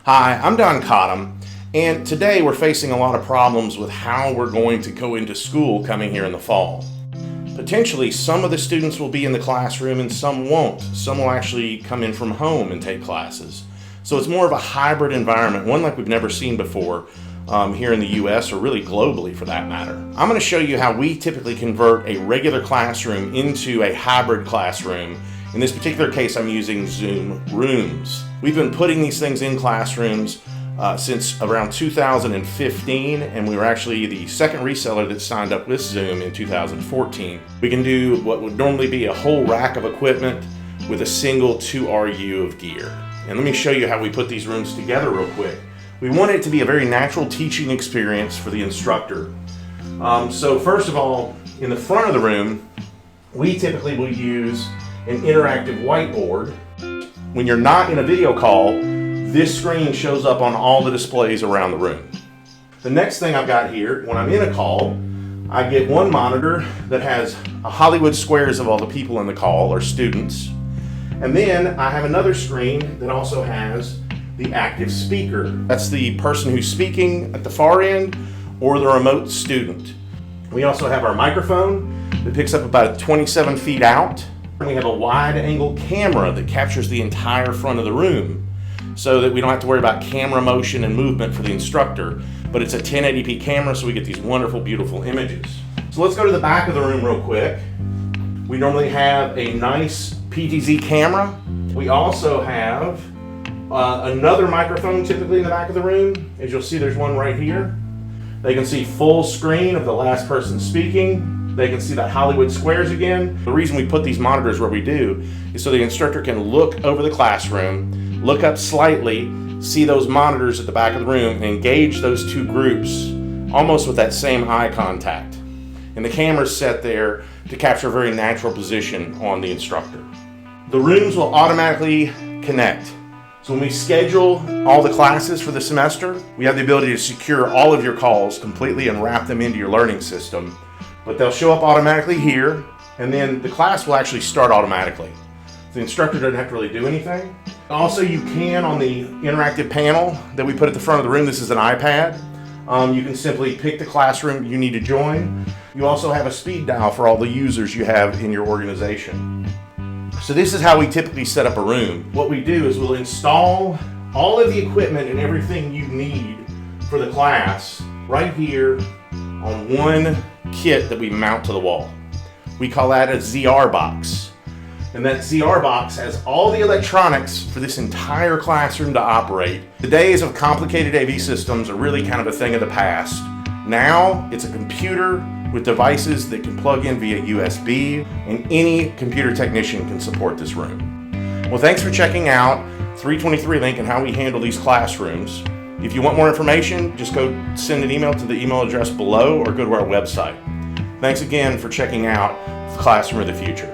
Hi, I'm Don Cottom, and today we're facing a lot of problems with how we're going to go into school coming here in the fall. Potentially, some of the students will be in the classroom and some won't. Some will actually come in from home and take classes. So it's more of a hybrid environment, one like we've never seen before here in the US or really globally for that matter. I'm going to show you how we typically convert a regular classroom into a hybrid classroom. In this particular case, I'm using Zoom Rooms. We've been putting these things in classrooms since around 2015, and we were actually the second reseller that signed up with Zoom in 2014. We can do what would normally be a whole rack of equipment with a single 2 RU of gear. And let me show you how we put these rooms together real quick. We want it to be a very natural teaching experience for the instructor. So first of all, in the front of the room, we typically will use an interactive whiteboard. When you're not in a video call, this screen shows up on all the displays around the room. The next thing I've got here, when I'm in a call, I get one monitor that has a Hollywood squares of all the people in the call or students. And then I have another screen that also has the active speaker. That's the person who's speaking at the far end or the remote student. We also have our microphone that picks up about 27 feet out. We have a wide angle camera that captures the entire front of the room so that we don't have to worry about camera motion and movement for the instructor, but it's a 1080p camera, so we get these wonderful, beautiful images. So let's go to the back of the room real quick. We normally have a nice PTZ camera. We also have another microphone typically in the back of the room. As you'll see, there's one right here. They can see full screen of the last person speaking. They can see that Hollywood squares again. The reason we put these monitors where we do is so the instructor can look over the classroom, look up slightly, see those monitors at the back of the room, and engage those two groups almost with that same eye contact. And the camera's set there to capture a very natural position on the instructor. The rooms will automatically connect. So when we schedule all the classes for the semester, we have the ability to secure all of your calls completely and wrap them into your learning system. But they'll show up automatically here, and then the class will actually start automatically. The instructor doesn't have to really do anything. Also, you can, on the interactive panel that we put at the front of the room, this is an iPad, you can simply pick the classroom you need to join. You also have a speed dial for all the users you have in your organization. So this is how we typically set up a room. What we do is we'll install all of the equipment and everything you need for the class right here on one kit that we mount to the wall. We call that a ZR box. And that ZR box has all the electronics for this entire classroom to operate. The days of complicated AV systems are really kind of a thing of the past. Now it's a computer with devices that can plug in via USB, and any computer technician can support this room. Well, thanks for checking out 323 Link and how we handle these classrooms. If you want more information, just go send an email to the email address below or go to our website. Thanks again for checking out the Classroom of the Future.